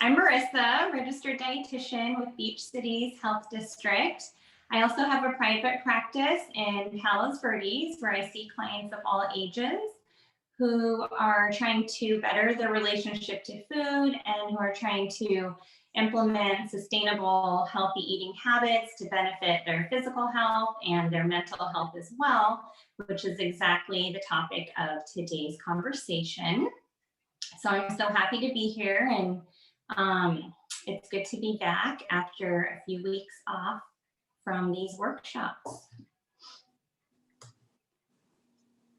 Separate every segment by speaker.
Speaker 1: I'm Marissa, registered dietitian with Beach Cities Health District. I also have a private practice in Palos Verdes where I see clients of all ages who are trying to better their relationship to food and who are trying to implement sustainable, healthy eating habits to benefit their physical health and their mental health as well, which is exactly the topic of today's conversation. So I'm so happy to be here, and it's good to be back after a few weeks off from these workshops.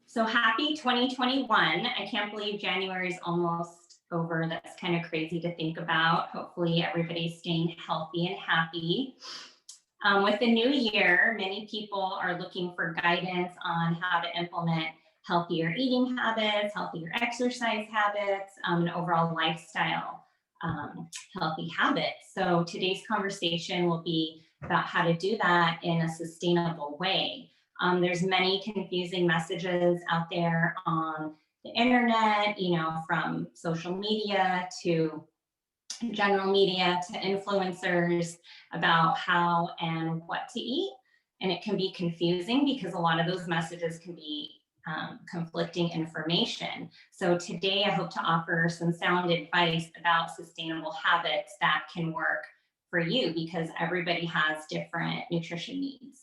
Speaker 1: So happy 2021. I can't believe January is almost over. That's kind of crazy to think about. Hopefully everybody's staying healthy and happy. With the new year, many people are looking for guidance on how to implement healthier eating habits, healthier exercise habits, and overall lifestyle healthy habits. So today's conversation will be about how to do that in a sustainable way. There's many confusing messages out there on the internet, from social media to general media to influencers about how and what to eat. And it can be confusing because a lot of those messages can be conflicting information. So today I hope to offer some sound advice about sustainable habits that can work for you because everybody has different nutrition needs.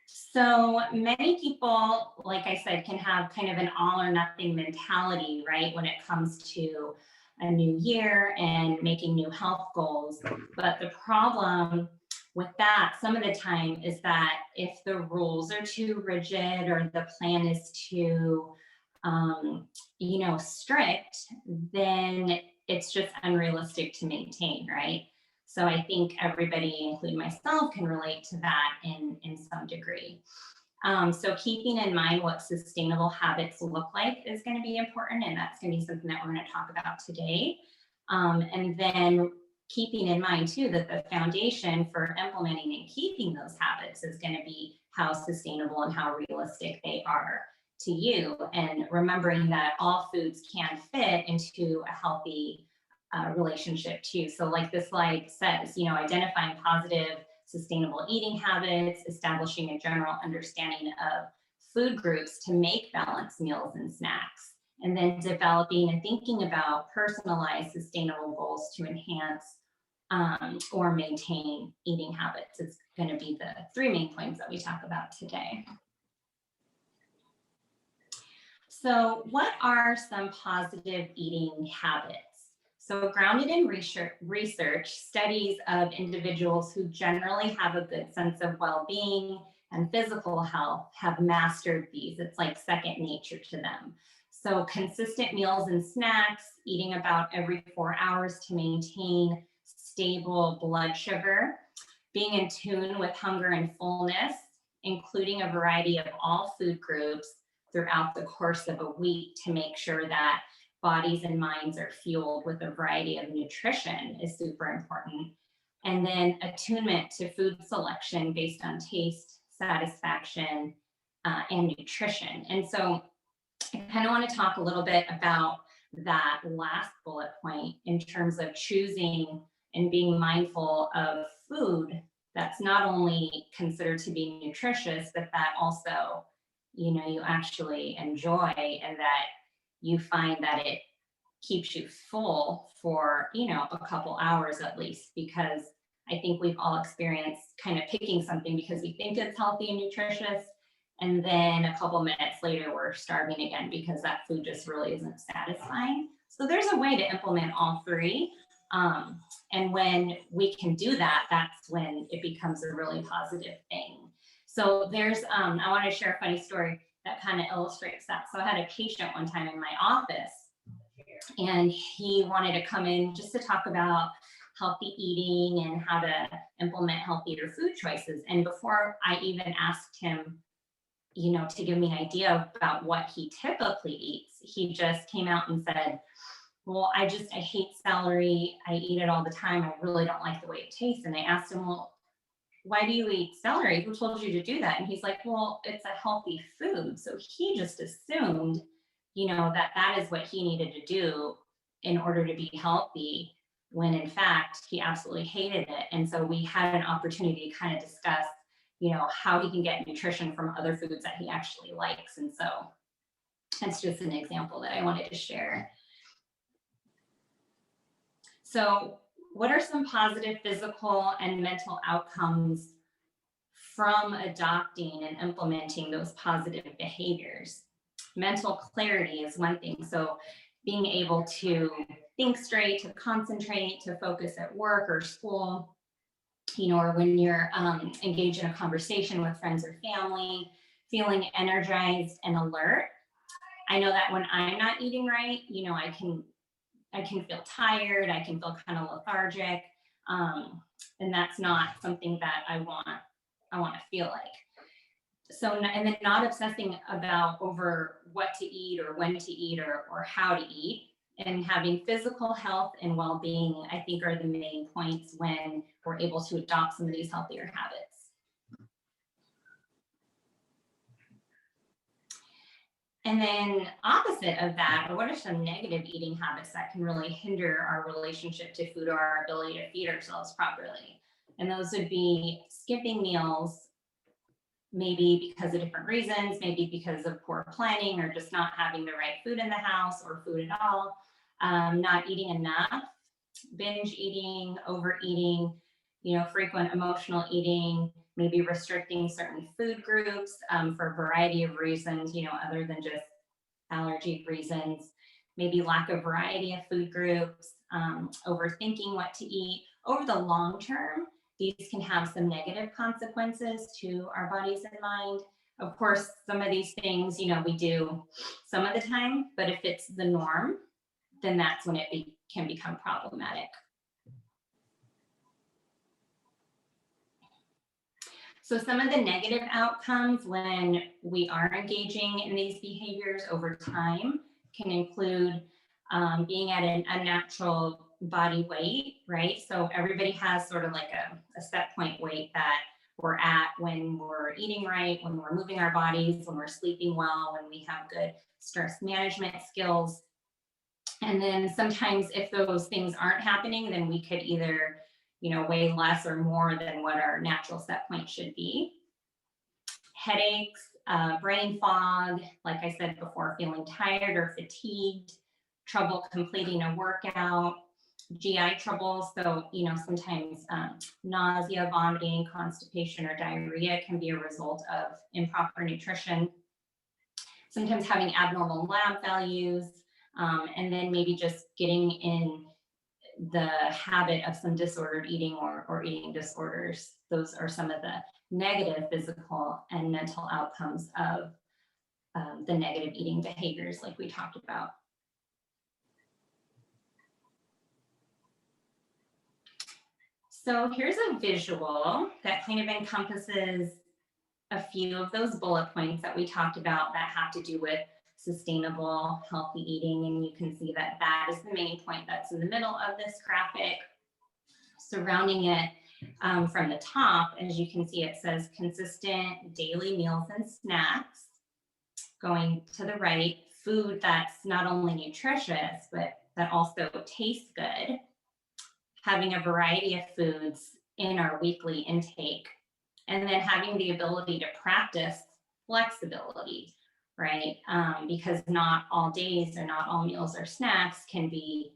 Speaker 1: So many people, like I said, can have kind of an all or nothing mentality, right, when it comes to a new year and making new health goals. But the problem with that some of the time is that if the rules are too rigid or the plan is too, strict, then it's just unrealistic to maintain, right? So I think everybody, including myself, can relate to that in some degree. So keeping in mind what sustainable habits look like is going to be important, and that's going to be something that we're going to talk about today. And then keeping in mind too that the foundation for implementing and keeping those habits is going to be how sustainable and how realistic they are to you, and remembering that all foods can fit into a healthy relationship too. So like this slide says, identifying positive, sustainable eating habits, establishing a general understanding of food groups to make balanced meals and snacks, and then developing and thinking about personalized sustainable goals to enhance or maintain eating habits. It's going to be the three main points that we talk about today. So what are some positive eating habits? So grounded in research, studies of individuals who generally have a good sense of well-being and physical health have mastered these. It's like second nature to them. So consistent meals and snacks, eating about every 4 hours to maintain stable blood sugar, being in tune with hunger and fullness, including a variety of all food groups throughout the course of a week to make sure that bodies and minds are fueled with a variety of nutrition is super important. And then attunement to food selection based on taste, satisfaction, and nutrition. And so I kind of want to talk a little bit about that last bullet point in terms of choosing and being mindful of food that's not only considered to be nutritious, but that also, you actually enjoy, and that you find that it keeps you full for, a couple hours at least, because I think we've all experienced kind of picking something because we think it's healthy and nutritious, and then a couple minutes later we're starving again because that food just really isn't satisfying. So there's a way to implement all three. And when we can do that, that's when it becomes a really positive thing. So there's, I want to share a funny story that kind of illustrates that. So I had a patient one time in my office, and he wanted to come in just to talk about healthy eating and how to implement healthier food choices. And before I even asked him, to give me an idea about what he typically eats, he just came out and said, well, I hate celery. I eat it all the time. I really don't like the way it tastes. And I asked him, well, why do you eat celery? Who told you to do that? And he's like, well, it's a healthy food. So he just assumed you know, that that is what he needed to do in order to be healthy, when in fact he absolutely hated it. And so we had an opportunity to kind of discuss, you know, how he can get nutrition from other foods that he actually likes. And so that's just an example that I wanted to share. So what are some positive physical and mental outcomes from adopting and implementing those positive behaviors? Mental clarity is one thing. So being able to think straight, to concentrate, to focus at work or school, you know, or when you're engaged in a conversation with friends or family, feeling energized and alert. I know that when I'm not eating right, you know, I can feel tired, I can feel kind of lethargic, and that's not something that I want to feel like. So, and then not obsessing about over what to eat or when to eat or how to eat, and having physical health and well-being, I think, are the main points when we're able to adopt some of these healthier habits. And then opposite of that, or what are some negative eating habits that can really hinder our relationship to food or our ability to feed ourselves properly? And those would be skipping meals, maybe because of different reasons, maybe because of poor planning or just not having the right food in the house or food at all, not eating enough, binge eating, overeating, you know, frequent emotional eating, maybe restricting certain food groups for a variety of reasons, you know, other than just allergy reasons, maybe lack of variety of food groups, overthinking what to eat. Over the long term, these can have some negative consequences to our bodies and mind. Of course, some of these things, you know, we do some of the time, but if it's the norm, then that's when it can become problematic. So some of the negative outcomes when we are engaging in these behaviors over time can include being at an unnatural body weight, right? So everybody has sort of like a set point weight that we're at when we're eating right, when we're moving our bodies, when we're sleeping well, when we have good stress management skills. And then sometimes if those things aren't happening, then we could either, you know, weigh less or more than what our natural set point should be. Headaches, brain fog, like I said before, feeling tired or fatigued, trouble completing a workout, GI troubles. So, you know, sometimes nausea, vomiting, constipation, or diarrhea can be a result of improper nutrition. Sometimes having abnormal lab values, and then maybe just getting in the habit of some disordered eating or eating disorders. Those are some of the negative physical and mental outcomes of the negative eating behaviors like we talked about. So here's a visual that kind of encompasses a few of those bullet points that we talked about that have to do with sustainable, healthy eating. And you can see that that is the main point that's in the middle of this graphic. Surrounding it from the top, as you can see, it says consistent daily meals and snacks. Going to the right, food that's not only nutritious, but that also tastes good. Having a variety of foods in our weekly intake. And then having the ability to practice flexibility, right? Because not all days or not all meals or snacks can be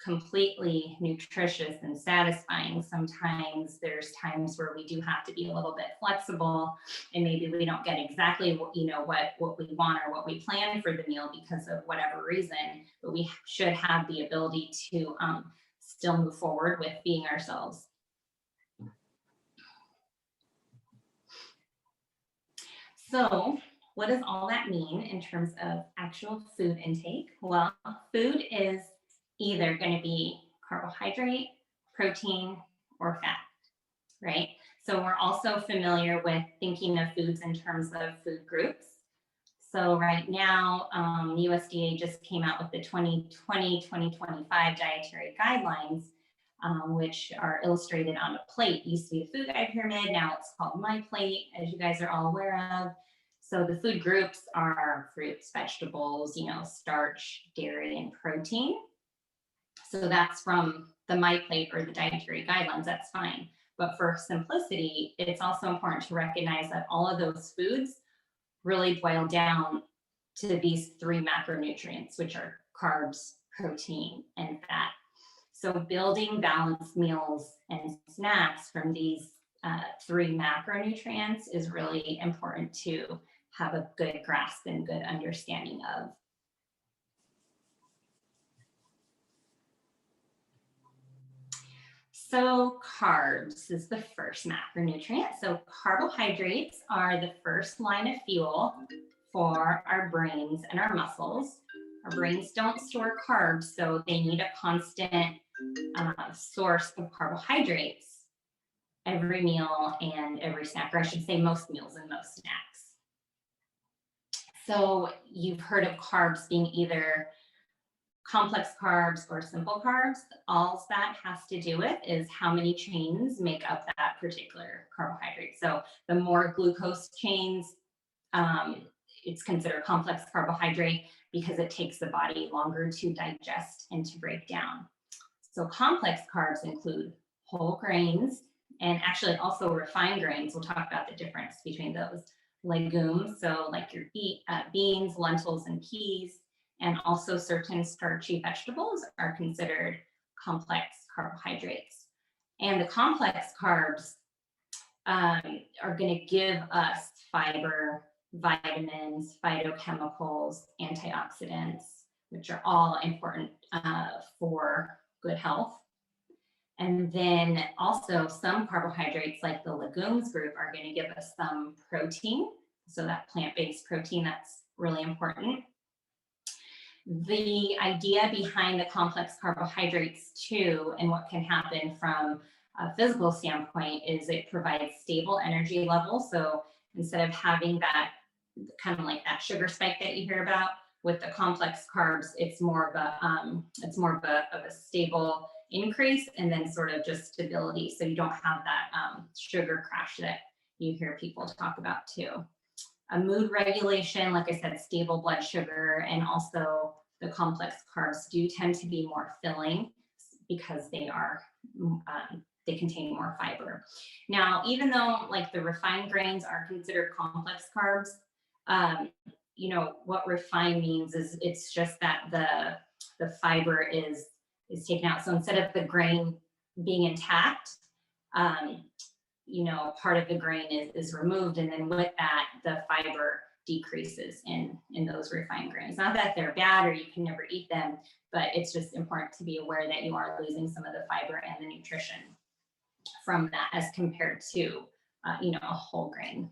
Speaker 1: completely nutritious and satisfying. Sometimes there's times where we do have to be a little bit flexible, and maybe we don't get exactly what, you know, what we want or what we plan for the meal because of whatever reason, but we should have the ability to still move forward with being ourselves. So what does all that mean in terms of actual food intake? Well, food is either going to be carbohydrate, protein, or fat, right? So we're also familiar with thinking of foods in terms of food groups. So right now, USDA just came out with the 2020-2025 dietary guidelines, which are illustrated on a plate. It used to be a food guide pyramid, now it's called My Plate, as you guys are all aware of. So the food groups are fruits, vegetables, starch, dairy, and protein. So that's from the My Plate or the dietary guidelines, that's fine. But for simplicity, it's also important to recognize that all of those foods really boil down to these three macronutrients, which are carbs, protein, and fat. So building balanced meals and snacks from these three macronutrients is really important to have a good grasp and good understanding of. So carbs is the first macronutrient. So carbohydrates are the first line of fuel for our brains and our muscles. Our brains don't store carbs, so they need a constant source of carbohydrates every meal and every snack, or I should say most meals and most snacks. So you've heard of carbs being either complex carbs or simple carbs. All that has to do with is how many chains make up that particular carbohydrate. So the more glucose chains, it's considered complex carbohydrate because it takes the body longer to digest and to break down. So complex carbs include whole grains and actually also refined grains. We'll talk about the difference between those. Legumes, so like your beans, lentils, and peas, and also certain starchy vegetables are considered complex carbohydrates. And the complex carbs are going to give us fiber, vitamins, phytochemicals, antioxidants, which are all important for good health. And then also some carbohydrates like the legumes group are going to give us some protein. So that plant-based protein, that's really important. The idea behind the complex carbohydrates too, and what can happen from a physical standpoint, is it provides stable energy levels. So instead of having that kind of like that sugar spike that you hear about with the complex carbs, it's more of a stable increase and then sort of just stability. So you don't have that sugar crash that you hear people talk about too. A mood regulation, like I said, stable blood sugar, and also the complex carbs do tend to be more filling because they contain more fiber. Now, even though like the refined grains are considered complex carbs, what refined means is it's just that the fiber is taken out. So instead of the grain being intact, part of the grain is removed, and then with that, the fiber decreases in those refined grains. Not that they're bad or you can never eat them, but it's just important to be aware that you are losing some of the fiber and the nutrition from that as compared to, a whole grain.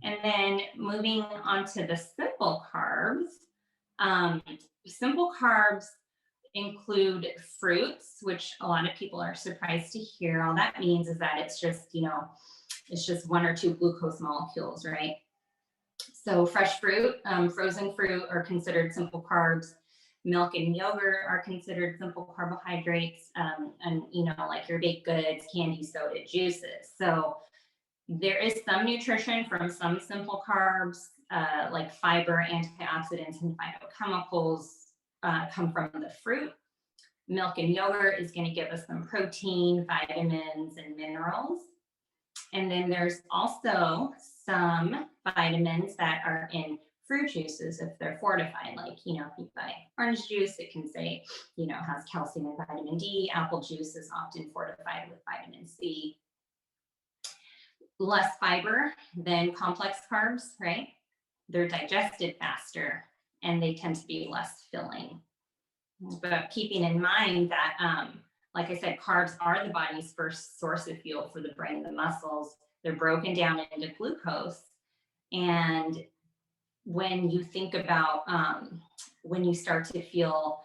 Speaker 1: And then moving on to the simple carbs. Simple carbs include fruits, which a lot of people are surprised to hear. All that means is that it's just one or two glucose molecules, right? So fresh fruit, frozen fruit are considered simple carbs. Milk and yogurt are considered simple carbohydrates, and like your baked goods, candy, soda, juices. So there is some nutrition from some simple carbs, like fiber, antioxidants, and phytochemicals come from the fruit. Milk and yogurt is going to give us some protein, vitamins, and minerals. And then there's also some vitamins that are in fruit juices if they're fortified. Like, if you buy orange juice, it can say, has calcium and vitamin D. Apple juice is often fortified with vitamin C. Less fiber than complex carbs, right? They're digested faster and they tend to be less filling. But keeping in mind that, like I said, carbs are the body's first source of fuel for the brain and the muscles. They're broken down into glucose. And when you think about when you start to feel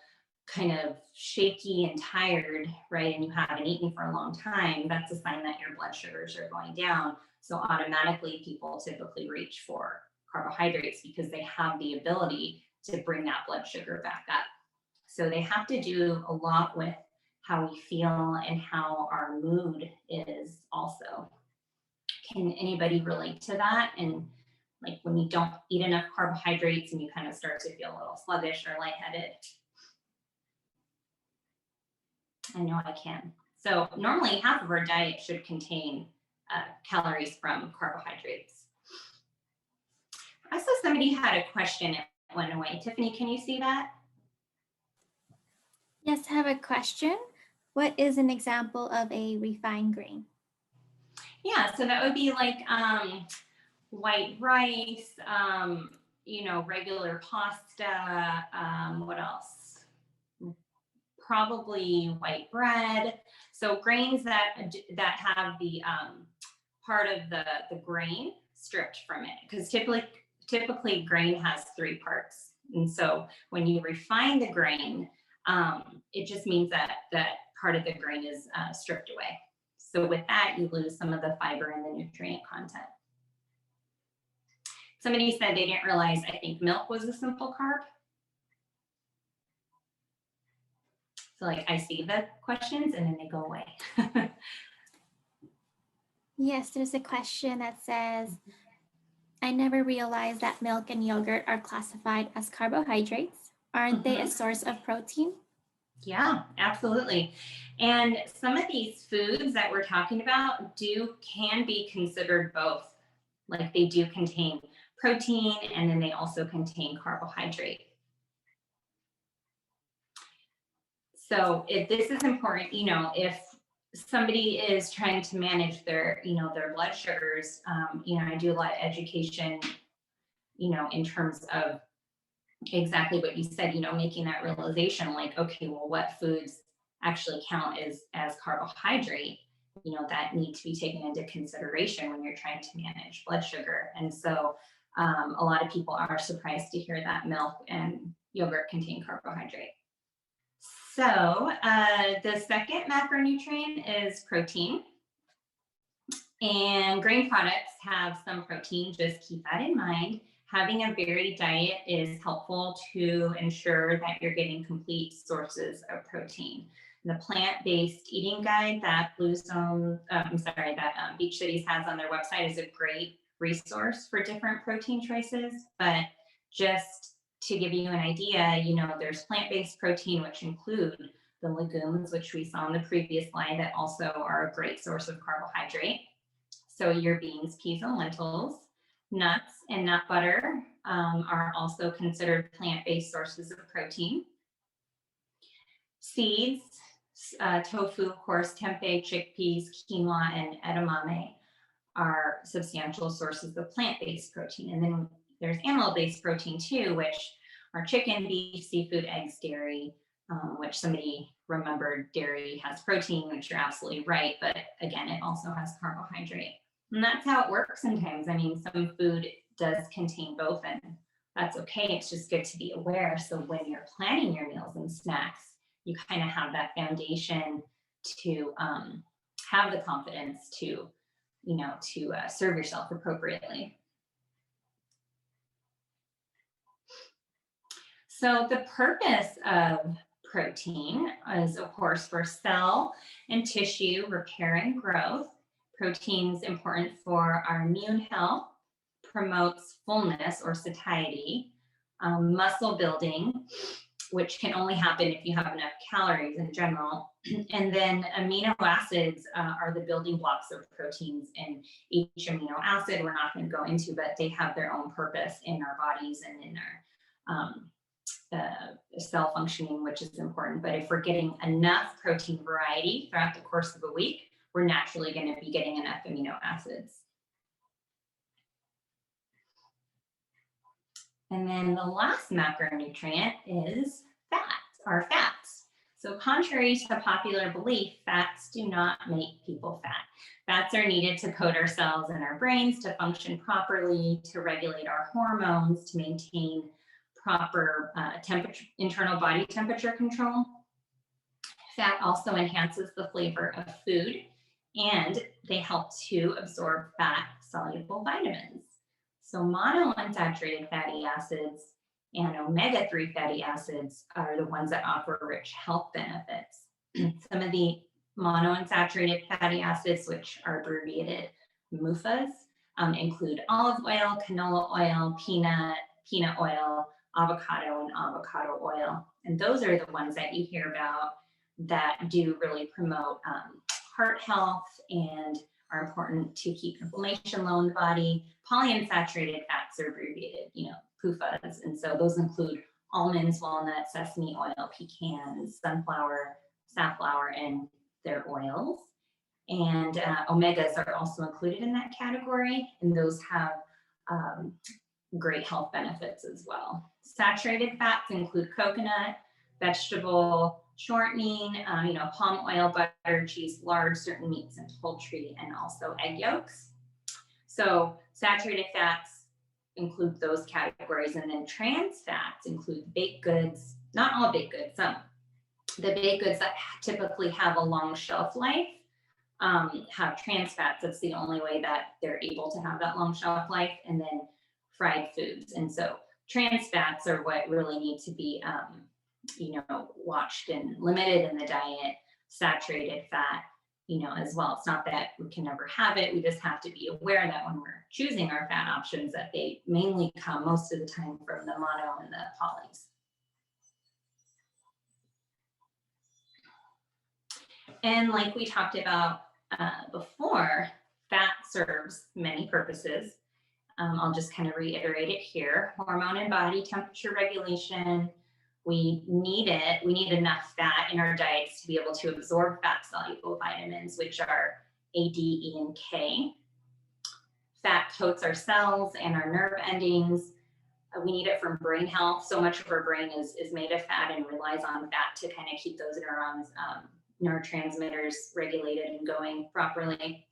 Speaker 1: kind of shaky and tired, right, and you haven't eaten for a long time, that's a sign that your blood sugars are going down. So automatically people typically reach for carbohydrates because they have the ability to bring that blood sugar back up. So they have to do a lot with how we feel and how our mood is also. Can anybody relate to that? And like when you don't eat enough carbohydrates and you kind of start to feel a little sluggish or lightheaded. I know I can. So normally half of our diet should contain calories from carbohydrates. I saw somebody had a question, it went away. Tiffany, can you see that?
Speaker 2: Yes, I have a question. What is an example of a refined grain?
Speaker 1: Yeah, so that would be like white rice, regular pasta, what else? Probably white bread. So grains that have the part of the grain stripped from it, because typically grain has 3 parts. And so when you refine the grain, it just means that part of the grain is stripped away. So with that, you lose some of the fiber and the nutrient content. Somebody said they didn't realize, I think milk was a simple carb. So like I see the questions and then they go away.
Speaker 2: Yes, there's a question that says, I never realized that milk and yogurt are classified as carbohydrates. Aren't they a source of protein?
Speaker 1: Yeah, absolutely. And some of these foods that we're talking about can be considered both. Like they do contain protein and then they also contain carbohydrate. So if this is important, if somebody is trying to manage their blood sugars, I do a lot of education, in terms of exactly what you said, making that realization, like, okay, well, what foods actually count as carbohydrate, that need to be taken into consideration when you're trying to manage blood sugar. And so a lot of people are surprised to hear that milk and yogurt contain carbohydrate. So the second macronutrient is protein. And grain products have some protein, just keep that in mind. Having a varied diet is helpful to ensure that you're getting complete sources of protein. The plant-based eating guide that Beach Cities has on their website is a great resource for different protein choices. But just to give you an idea, there's plant-based protein, which include the legumes, which we saw in the previous slide, that also are a great source of carbohydrate. So your beans, peas, and lentils. Nuts and nut butter are also considered plant-based sources of protein. Seeds, tofu, of course, tempeh, chickpeas, quinoa, and edamame are substantial sources of plant-based protein. And then there's animal-based protein too, which are chicken, beef, seafood, eggs, dairy, which somebody remembered dairy has protein, which you're absolutely right. But again, it also has carbohydrate. And that's how it works sometimes. I mean, some food does contain both, and that's okay. It's just good to be aware. So when you're planning your meals and snacks, you kind of have that foundation to have the confidence to, serve yourself appropriately. So the purpose of protein is, of course, for cell and tissue repair and growth. Protein is important for our immune health, promotes fullness or satiety, muscle building, which can only happen if you have enough calories in general. And then amino acids are the building blocks of proteins, and each amino acid we're not going to go into, but they have their own purpose in our bodies and in our cell functioning, which is important. But if we're getting enough protein variety throughout the course of a week, we're naturally going to be getting enough amino acids. And then the last macronutrient is fats. So contrary to popular belief, fats do not make people fat. Fats are needed to coat our cells and our brains to function properly, to regulate our hormones, to maintain proper internal body temperature control. Fat also enhances the flavor of food, and they help to absorb fat-soluble vitamins. So monounsaturated fatty acids and omega-3 fatty acids are the ones that offer rich health benefits. Some of the monounsaturated fatty acids, which are abbreviated MUFAs, include olive oil, canola oil, peanut oil, avocado, and avocado oil. And those are the ones that you hear about that do really promote heart health and are important to keep inflammation low in the body. Polyunsaturated fats are abbreviated, PUFAs. And so those include almonds, walnuts, sesame oil, pecans, sunflower, safflower, and their oils. And omegas are also included in that category, and those have great health benefits as well. Saturated fats include coconut, vegetable shortening, palm oil, butter, cheese, lard, certain meats and poultry, and also egg yolks. So saturated fats include those categories, and then trans fats include baked goods, not all baked goods, some. The baked goods that typically have a long shelf life have trans fats. That's the only way that they're able to have that long shelf life, and then fried foods. And so trans fats are what really need to be, watched and limited in the diet. Saturated fat, as well. It's not that we can never have it. We just have to be aware that when we're choosing our fat options, that they mainly come most of the time from the mono and the polys. And like we talked about before, fat serves many purposes. I'll just kind of reiterate it here. Hormone and body temperature regulation. We need it. We need enough fat in our diets to be able to absorb fat-soluble vitamins, which are A, D, E, and K. Fat coats our cells and our nerve endings. We need it for brain health. So much of our brain is made of fat and relies on fat to kind of keep those neurons, neurotransmitters regulated and going properly.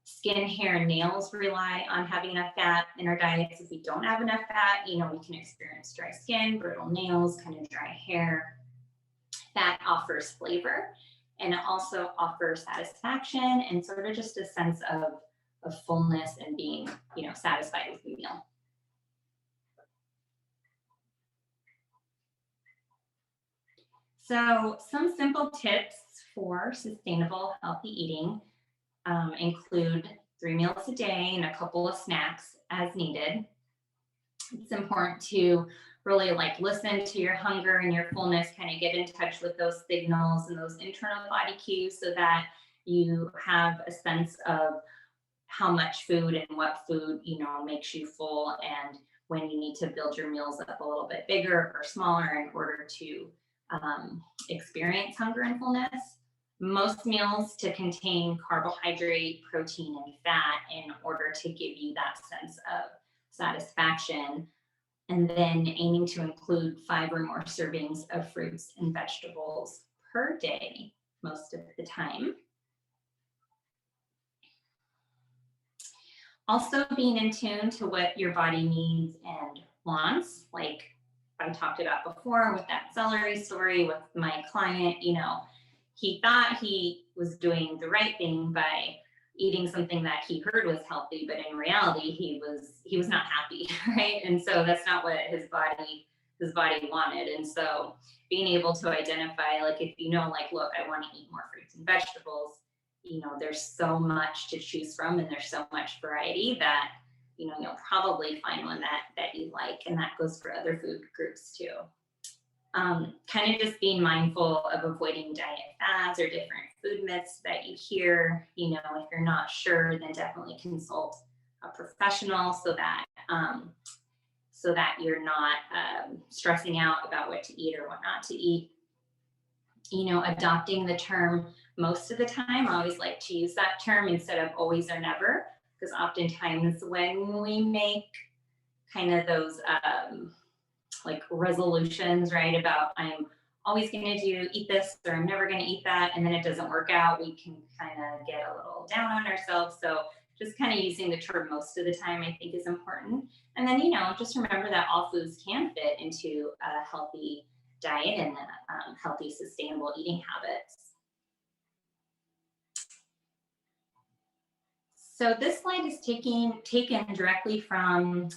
Speaker 1: Skin, hair, and nails rely on having enough fat in our diets. If we don't have enough fat, we can experience dry skin, brittle nails, kind of dry hair. Fat offers flavor, and it also offers satisfaction and sort of just a sense of fullness and being, satisfied with the meal. So some simple tips for sustainable, healthy eating include 3 meals a day and a couple of snacks as needed. It's important to really listen to your hunger and your fullness, kind of get in touch with those signals and those internal body cues so that you have a sense of how much food and what food, makes you full, and when you need to build your meals up a little bit bigger or smaller in order to experience hunger and fullness. Most meals to contain carbohydrate, protein, and fat in order to give you that sense of satisfaction. And then aiming to include 5 or more servings of fruits and vegetables per day, most of the time. Also being in tune to what your body needs and wants, like I talked about before with that celery story with my client. He thought he was doing the right thing by eating something that he heard was healthy, but in reality, he was not happy, right? And so that's not what his body wanted. And so being able to identify, if look, I want to eat more fruits and vegetables, there's so much to choose from, and there's so much variety that, you'll probably find one that you like, and that goes for other food groups too. Kind of just being mindful of avoiding diet fads or different food myths that you hear. If you're not sure, then definitely consult a professional so that you're not stressing out about what to eat or what not to eat. Adopting the term most of the time. I always like to use that term instead of always or never, because oftentimes when we make kind of those resolutions, right, about I'm always going to eat this or I'm never going to eat that, and then it doesn't work out, we can kind of get a little down on ourselves. So just kind of using the term most of the time, I think, is important. And then, just remember that all foods can fit into a healthy diet and healthy, sustainable eating habits. So this slide is taken directly from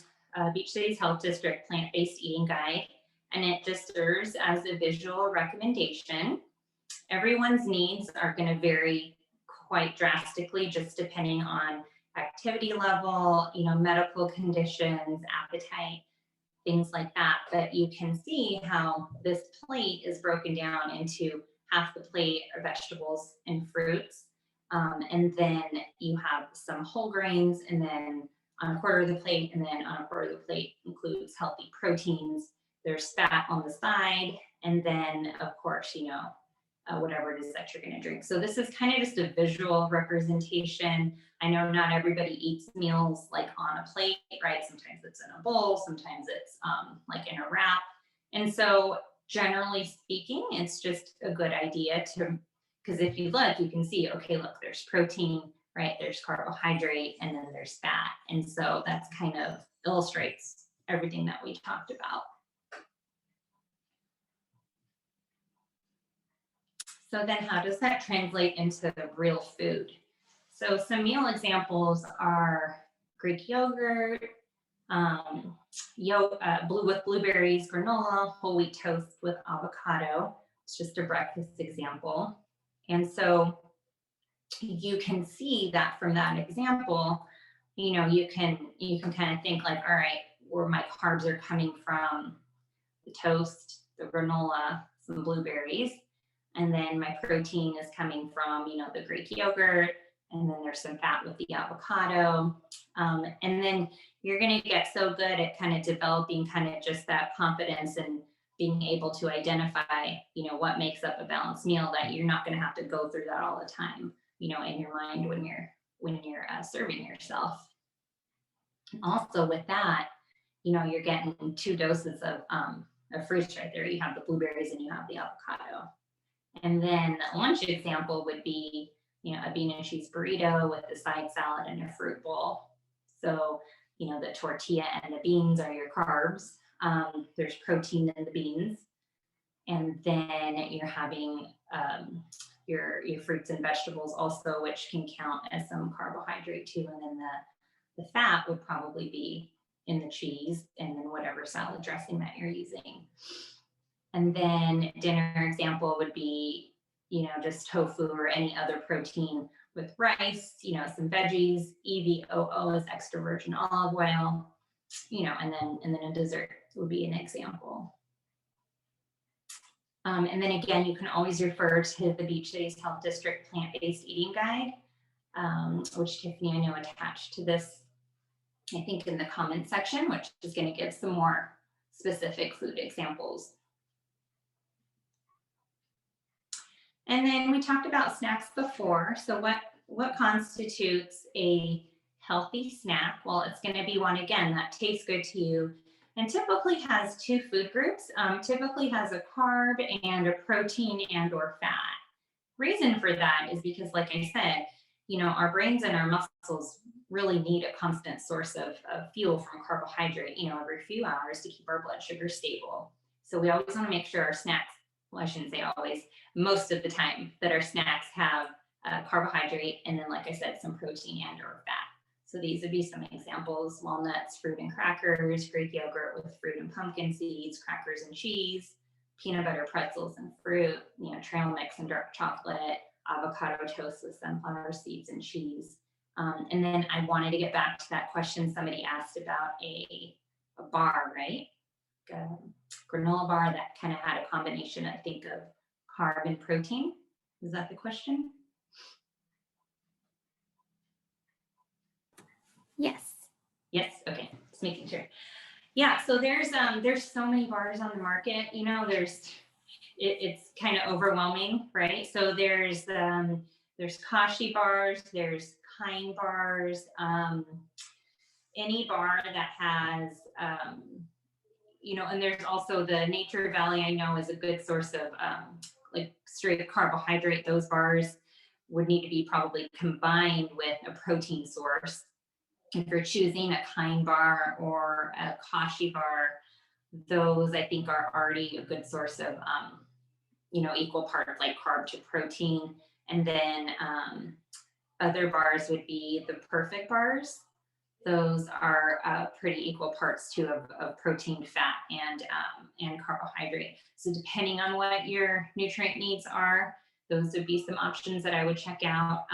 Speaker 1: Beach Cities Health District Plant-Based Eating Guide, and it just serves as a visual recommendation. Everyone's needs are going to vary quite drastically, just depending on activity level, medical conditions, appetite, things like that. But you can see how this plate is broken down into half the plate are vegetables and fruits. And then you have some whole grains, and then on a quarter of the plate, and then on a quarter of the plate includes healthy proteins. There's fat on the side, and then of course, whatever it is that you're going to drink. So this is kind of just a visual representation. I know not everybody eats meals like on a plate, right? Sometimes it's in a bowl, sometimes it's like in a wrap. And so generally speaking, it's just a good idea to, because if you look, you can see, okay, look, there's protein, right? There's carbohydrate, and then there's fat. And so that's kind of illustrates everything that we talked about. So then how does that translate into real food? So some meal examples are Greek yogurt, with blueberries, granola, whole wheat toast with avocado. It's just a breakfast example. And so you can see that from that example, you can kind of think like, all right, where my carbs are coming from, the toast, the granola, some blueberries. And then my protein is coming from, the Greek yogurt, and then there's some fat with the avocado. And then you're going to get so good at kind of developing kind of just that confidence and being able to identify, what makes up a balanced meal, that you're not going to have to go through that all the time, in your mind when you're serving yourself. Also with that, you're getting 2 doses of fruits right there. You have the blueberries and you have the avocado. And then a lunch example would be, a bean and cheese burrito with a side salad and a fruit bowl. So, the tortilla and the beans are your carbs. There's protein in the beans. And then you're having your fruits and vegetables also, which can count as some carbohydrate too. And then the fat would probably be in the cheese and then whatever salad dressing that you're using. And then dinner example would be, just tofu or any other protein with rice, some veggies. EVOO is extra virgin olive oil, and then a dessert would be an example. And then again, you can always refer to the Beach Cities Health District Plant-Based Eating Guide, which Tiffany, I know, attached to this, I think in the comments section, which is going to give some more specific food examples. And then we talked about snacks before. So what constitutes a healthy snack? Well, it's going to be one, again, that tastes good to you and typically has 2 food groups, typically has a carb and a protein and or fat. Reason for that is because, like I said, our brains and our muscles really need a constant source of fuel from carbohydrate, every few hours to keep our blood sugar stable. So we always want to make sure our snacks, well, I shouldn't say always, most of the time, that our snacks have carbohydrate and then, like I said, some protein and or fat. So these would be some examples: walnuts, fruit and crackers, Greek yogurt with fruit and pumpkin seeds, crackers and cheese, peanut butter pretzels and fruit, trail mix and dark chocolate, avocado toast with sunflower seeds and cheese. And then I wanted to get back to that question somebody asked about a bar, right? A granola bar that kind of had a combination, I think, of carb and protein. Is that the question?
Speaker 2: Yes.
Speaker 1: Yes. Okay. Just making sure. Yeah. So there's so many bars on the market. It's kind of overwhelming, right? So there's Kashi bars, there's Kind bars, any bar that has and there's also the Nature Valley, I know, is a good source of like straight carbohydrate. Those bars would need to be probably combined with a protein source. If you're choosing a Kind bar or a Kashi bar, those I think are already a good source of equal part like carb to protein. And then other bars would be the Perfect bars. Those are pretty equal parts too of protein, fat, and carbohydrate. So depending on what your nutrient needs are, those would be some options that I would check out.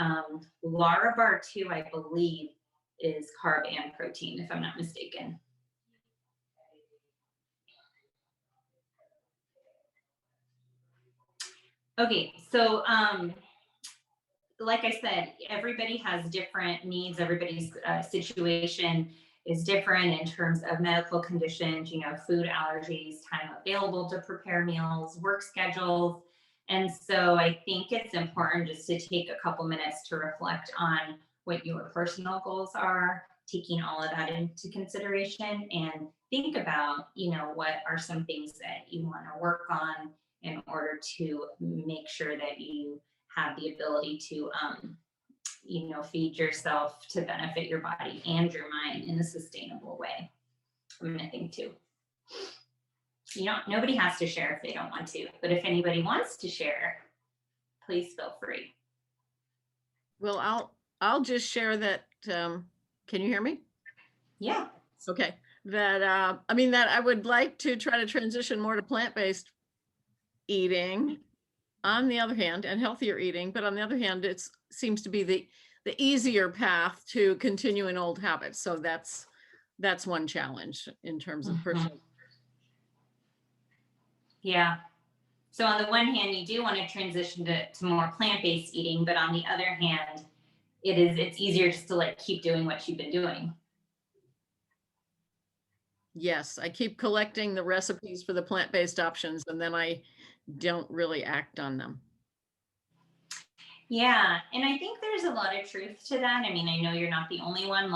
Speaker 1: Lara Bar too, I believe, is carb and protein, if I'm not mistaken. Okay, so like I said, everybody has different needs. Everybody's situation is different in terms of medical conditions, food allergies, time available to prepare meals, work schedules. And so I think it's important just to take a couple minutes to reflect on what your personal goals are, taking all of that into consideration, and think about, what are some things that you want to work on in order to make sure that you have the ability to feed yourself to benefit your body and your mind in a sustainable way. I'm gonna think too. Nobody has to share if they don't want to, but if anybody wants to share, please feel free.
Speaker 3: Well, I'll just share that. Can you hear me?
Speaker 1: Yeah.
Speaker 3: Okay. That I would like to try to transition more to plant-based eating on the other hand, and healthier eating, but on the other hand, it seems to be the easier path to continue in old habits. So that's one challenge in terms of personal.
Speaker 1: Yeah. So on the one hand, you do want to transition to more plant-based eating, but on the other hand, it's easier just to keep doing what you've been doing.
Speaker 3: Yes, I keep collecting the recipes for the plant-based options, and then I don't really act on them.
Speaker 1: Yeah, and I think there's a lot of truth to that. I mean, I know you're not the only one.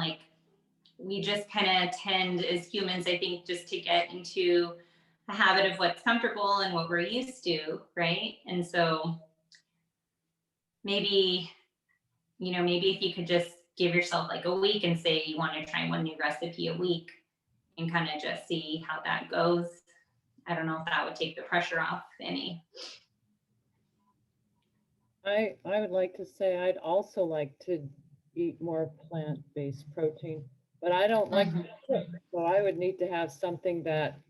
Speaker 1: We just kind of tend as humans, I think, just to get into a habit of what's comfortable and what we're used to, right? And so maybe if you could just give yourself a week and say you want to try one new recipe a week and kind of just see how that goes. I don't know if that would take the pressure off any.
Speaker 4: I would like to say I'd also like to eat more plant-based protein, but I don't like to cook, so I would need to have something that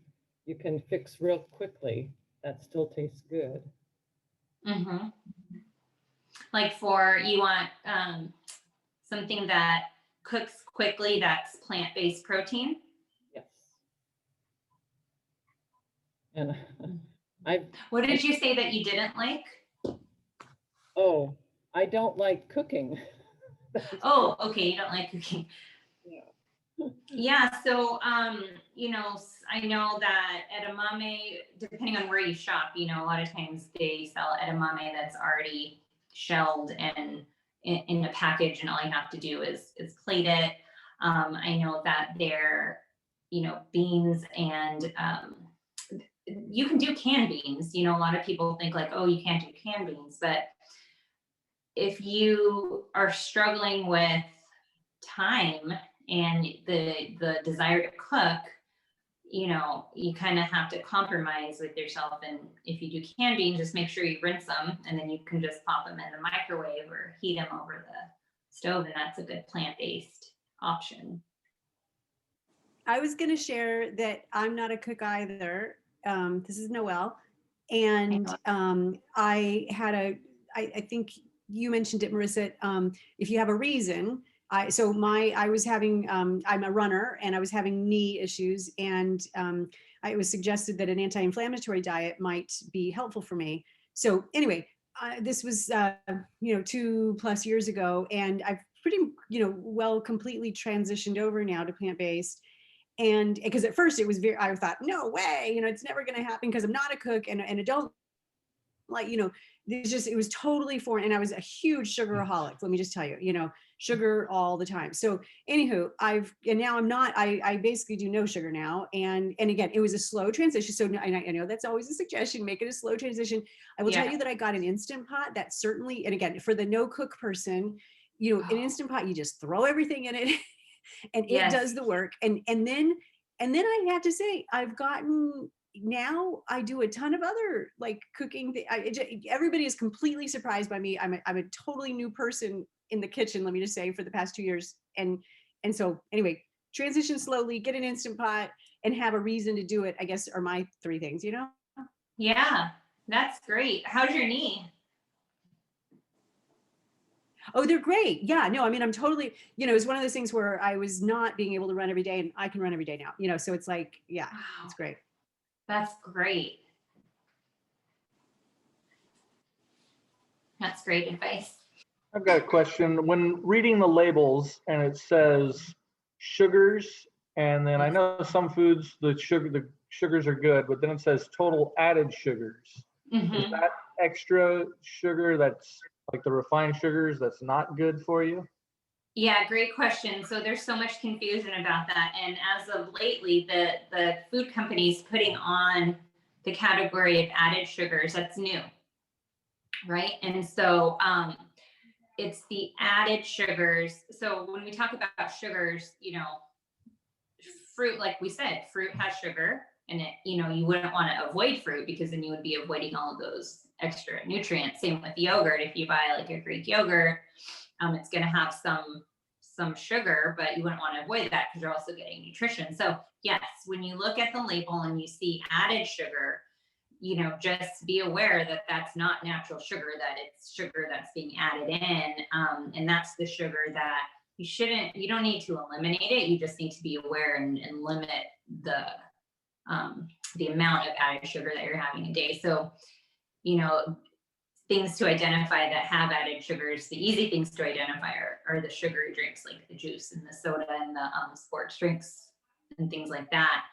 Speaker 4: you can fix real quickly that still tastes good.
Speaker 1: Mm-hmm. You want something that cooks quickly that's plant-based protein?
Speaker 4: Yes. And
Speaker 1: What did you say that you didn't like?
Speaker 4: Oh, I don't like cooking.
Speaker 1: Oh, okay, you don't like cooking.
Speaker 4: Yeah.
Speaker 1: Yeah, so I know that edamame, depending on where you shop, a lot of times they sell edamame that's already shelled and in a package, and all you have to do is plate it. I know that they're, beans, and you can do canned beans. A lot of people think oh, you can't do canned beans, but if you are struggling with time and the desire to cook, you kind of have to compromise with yourself. And if you do canned beans, just make sure you rinse them, and then you can just pop them in the microwave or heat them over the stove, and that's a good plant-based option.
Speaker 5: I was going to share that I'm not a cook either. This is Noelle. And I think you mentioned it, Marissa, if you have a reason. I'm a runner, and I was having knee issues, and it was suggested that an anti-inflammatory diet might be helpful for me. So anyway, this was 2+ years ago, and I've pretty well completely transitioned over now to plant-based. And because at first I thought, no way, it's never going to happen because I'm not a cook, and I don't it was totally foreign. And I was a huge sugaraholic. Let me just tell you, sugar all the time. So anywho, now I'm not, I basically do no sugar now. And again, it was a slow transition. So I know that's always a suggestion, make it a slow transition. I will tell you that I got an Instant Pot that certainly, and again, for the no cook person, an Instant Pot, you just throw everything in it and it does the work. And then I have to say, now I do a ton of other cooking. Everybody is completely surprised by me. I'm a totally new person in the kitchen, let me just say, for the past 2 years. And so anyway, transition slowly, get an Instant Pot, and have a reason to do it, I guess, are my 3 things,
Speaker 1: Yeah, that's great. How's your knee?
Speaker 5: Oh, they're great. Yeah, no, I mean, I'm totally, it's one of those things where I was not being able to run every day and I can run every day now, so it's like, yeah, it's
Speaker 1: Wow,
Speaker 5: great.
Speaker 1: that's great. That's great advice.
Speaker 6: I've got a question. When reading the labels and it says sugars, and then I know some foods, the sugars are good, but then it says total added sugars. Is
Speaker 1: Mhm.
Speaker 6: that extra sugar that's like the refined sugars that's not good for you?
Speaker 1: Yeah, great question. So there's so much confusion about that. And as of lately, the food companies putting on the category of added sugars, that's new, right? And so it's the added sugars. So when we talk about sugars, fruit, like we said, fruit has sugar and it, you wouldn't want to avoid fruit because then you would be avoiding all of those extra nutrients. Same with yogurt. If you buy like a Greek yogurt, it's going to have some sugar, but you wouldn't want to avoid that because you're also getting nutrition. So yes, when you look at the label and you see added sugar, just be aware that that's not natural sugar, that it's sugar that's being added in. And that's the sugar that you don't need to eliminate it. You just need to be aware and limit the amount of added sugar that you're having a day. So, things to identify that have added sugars, the easy things to identify are the sugary drinks like the juice and the soda and the sports drinks and things like that.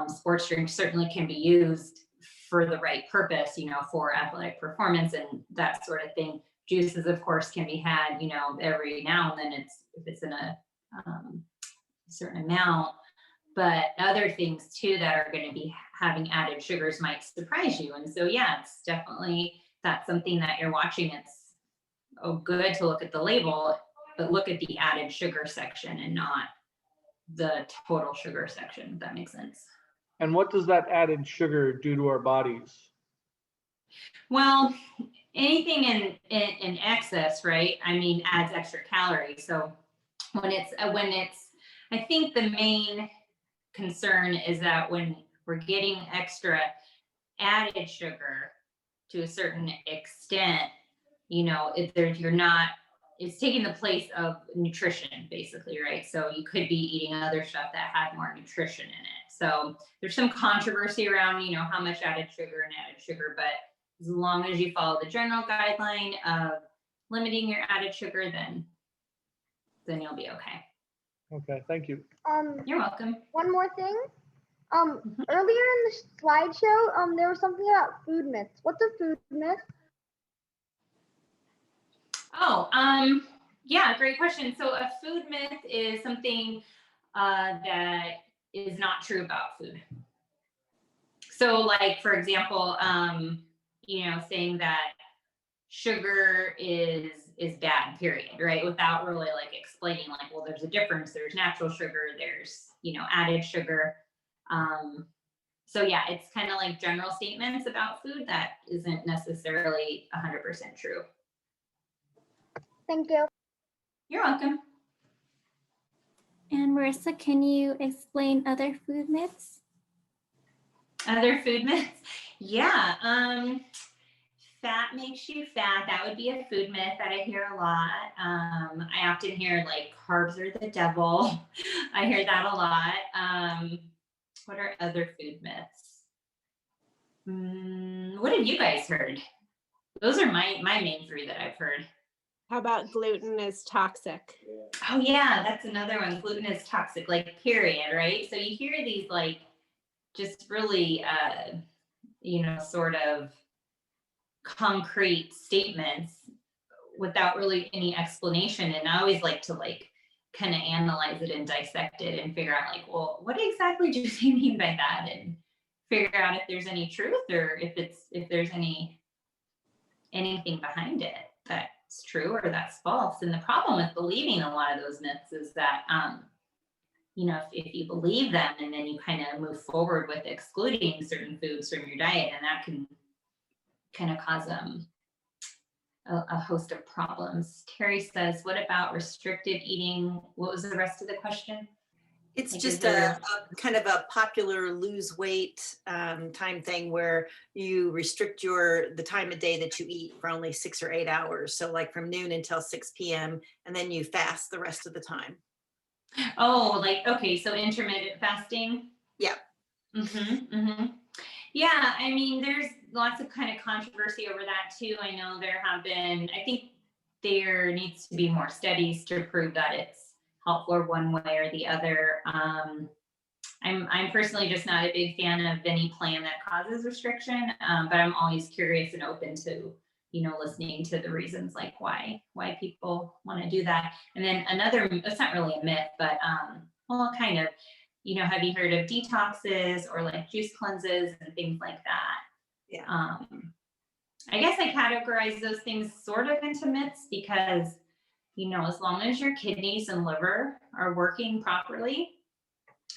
Speaker 1: Sports drinks certainly can be used for the right purpose, for athletic performance and that sort of thing. Juices, of course, can be had, every now and then if it's in a certain amount. But other things too that are going to be having added sugars might surprise you. And so, yeah, it's definitely that's something that you're watching. It's good to look at the label, but look at the added sugar section and not the total sugar section, if that makes sense.
Speaker 6: And what does that added sugar do to our bodies?
Speaker 1: Well, anything in excess, right? I mean, adds extra calories. So when it's I think the main concern is that when we're getting extra added sugar to a certain extent, it's taking the place of nutrition basically, right? So you could be eating other stuff that had more nutrition in it. So there's some controversy around, how much added sugar and added sugar, but as long as you follow the general guideline of limiting your added sugar, then you'll be okay.
Speaker 6: Okay, thank you.
Speaker 1: You're welcome.
Speaker 7: One more thing. Earlier in the slideshow, there was something about food myths. What's a food myth?
Speaker 1: Oh, yeah, great question. So a food myth is something that is not true about food. So like, for example, saying that sugar is bad, period, right? Without really like explaining like, well, there's a difference. There's natural sugar, there's, added sugar. So yeah, it's kind of like general statements about food that isn't necessarily 100% true.
Speaker 7: Thank you.
Speaker 1: You're welcome.
Speaker 2: And Marissa, can you explain other food myths?
Speaker 1: Other food myths? Yeah. Fat makes you fat. That would be a food myth that I hear a lot. I often hear like carbs are the devil. I hear that a lot. What are other food myths? What have you guys heard? Those are my main three that I've heard.
Speaker 8: How about gluten is toxic?
Speaker 1: Oh yeah, that's another one. Gluten is toxic, like period, right? So you hear these like just really sort of concrete statements without really any explanation. And I always like to like kind of analyze it and dissect it and figure out like, well, what exactly do they mean by that? And figure out if there's any truth or if there's anything behind it that's true or that's false. And the problem with believing a lot of those myths is that if you believe them and then you kind of move forward with excluding certain foods from your diet, and that can kind of cause a host of problems. Terry says, what about restricted eating? What was the rest of the question?
Speaker 9: It's
Speaker 1: Like,
Speaker 9: just
Speaker 1: is there-
Speaker 9: a kind of a popular lose weight time thing where you restrict the time of day that you eat for only 6 or 8 hours. So like from noon until 6 p.m. and then you fast the rest of the time.
Speaker 1: Oh, like, okay, so intermittent fasting?
Speaker 9: Yeah.
Speaker 1: Yeah, I mean, there's lots of kind of controversy over that too. I know there have been, I think there needs to be more studies to prove that it's helpful one way or the other. I'm personally just not a big fan of any plan that causes restriction, but I'm always curious and open to, listening to the reasons like why people want to do that. And then another, it's not really a myth, but well, kind of, have you heard of detoxes or like juice cleanses and things like that?
Speaker 9: Yeah.
Speaker 1: I guess I categorize those things sort of into myths because, as long as your kidneys and liver are working properly,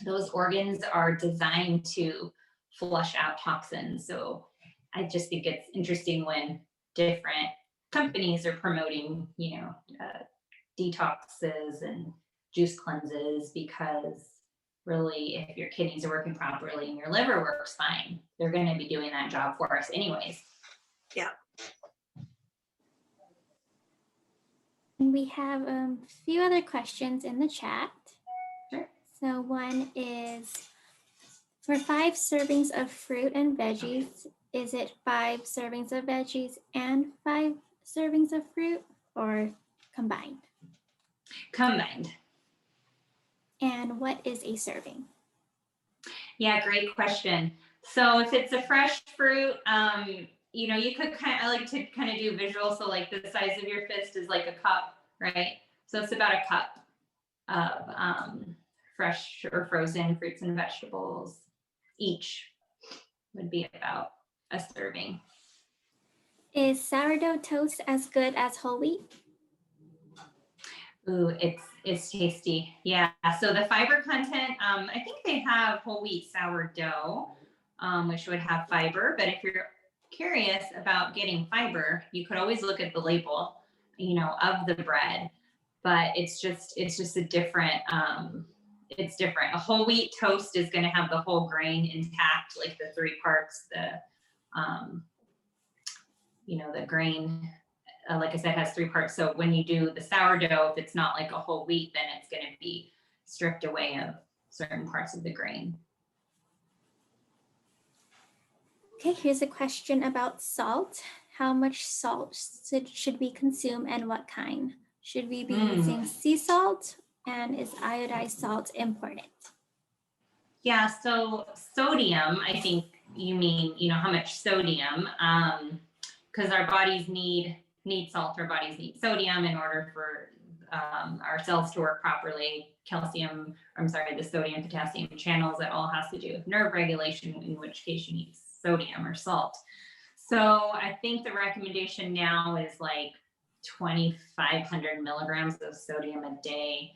Speaker 1: those organs are designed to flush out toxins. So I just think it's interesting when different companies are promoting, detoxes and juice cleanses, because really, if your kidneys are working properly and your liver works fine, they're going to be doing that job for us anyways.
Speaker 9: Yeah.
Speaker 2: And we have a few other questions in the chat.
Speaker 1: Sure.
Speaker 2: So one is, for 5 servings of fruit and veggies, is it 5 servings of veggies and 5 servings of fruit, or combined?
Speaker 1: Combined.
Speaker 2: And what is a serving?
Speaker 1: Yeah, great question. So if it's a fresh fruit, you could I like to kind of do visual. So like the size of your fist is like a cup, right? So it's about a cup of fresh or frozen fruits and vegetables each would be about a serving.
Speaker 2: Is sourdough toast as good as whole wheat?
Speaker 1: Ooh, it's tasty. Yeah. So the fiber content, I think they have whole wheat sourdough, which would have fiber. But if you're curious about getting fiber, you could always look at the label, of the bread. But it's just a different. It's different. A whole wheat toast is going to have the whole grain intact, like the 3 parts. The grain. Like I said, has 3 parts. So when you do the sourdough, if it's not like a whole wheat, then it's going to be stripped away of certain parts of the grain.
Speaker 2: Okay, here's a question about salt. How much salt should we consume and what kind? Should we be using sea salt, and is iodized salt important? Yeah,
Speaker 1: so sodium, I think you mean, how much sodium, because our bodies need salt, our bodies need sodium in order for our cells to work properly. The sodium potassium channels, that all has to do with nerve regulation, in which case you need sodium or salt. So I think the recommendation now is like 2,500 milligrams of sodium a day.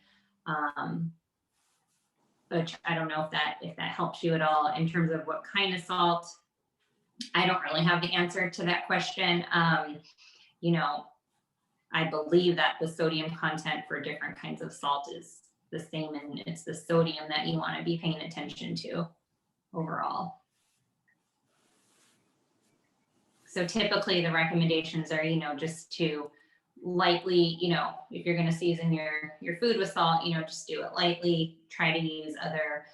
Speaker 1: Which I don't know if that helps you at all in terms of what kind of salt. I don't really have the answer to that question. I believe that the sodium content for different kinds of salt is the same, and it's the sodium that you want to be paying attention to overall. So typically the recommendations are, just to lightly, if you're going to season your food with salt, just do it lightly. Try to use other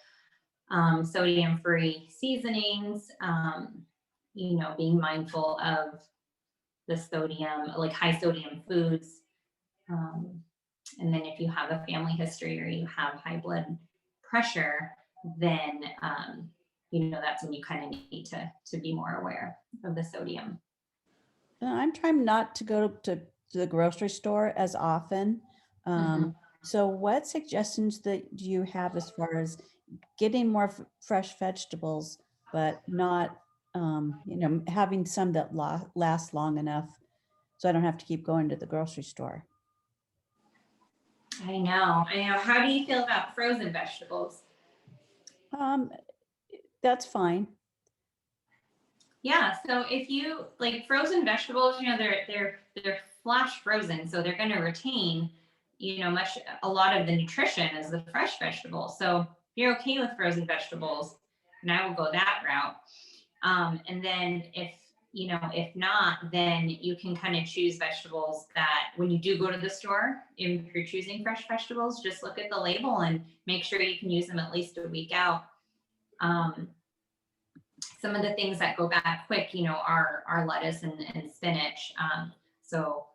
Speaker 1: sodium-free seasonings, being mindful of the sodium, like high sodium foods. And then if you have a family history or you have high blood pressure, then, that's when you kind of need to be more aware of the sodium.
Speaker 10: I'm trying not to go to the grocery store as often. So what suggestions do you have as far as getting more fresh vegetables, but not, having some that last long enough so I don't have to keep going to the grocery store?
Speaker 1: I know. How do you feel about frozen vegetables?
Speaker 10: That's fine.
Speaker 1: Yeah. So if you like frozen vegetables, they're flash frozen, so they're going to retain, a lot of the nutrition as the fresh vegetable. So you're okay with frozen vegetables, and I will go that route. And then if not, then you can kind of choose vegetables that when you do go to the store, if you're choosing fresh vegetables, just look at the label and make sure you can use them at least a week out. Some of the things that go bad quick, are lettuce and spinach. So,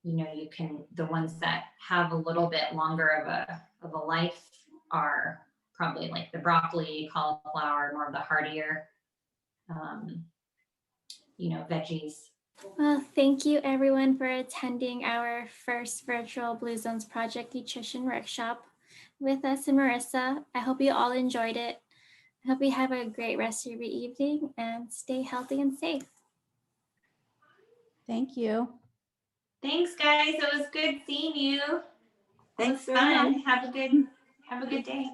Speaker 1: you can, the ones that have a little bit longer of a life are probably like the broccoli, cauliflower, more of the hardier, veggies.
Speaker 2: Well, thank you everyone for attending our first virtual Blue Zones Project Nutrition Workshop with us and Marissa. I hope you all enjoyed it. I hope you have a great rest of your evening and stay healthy and safe.
Speaker 10: Thank you.
Speaker 1: Thanks, guys. It was good seeing you.
Speaker 9: Thanks
Speaker 1: It was fun. Have a good day.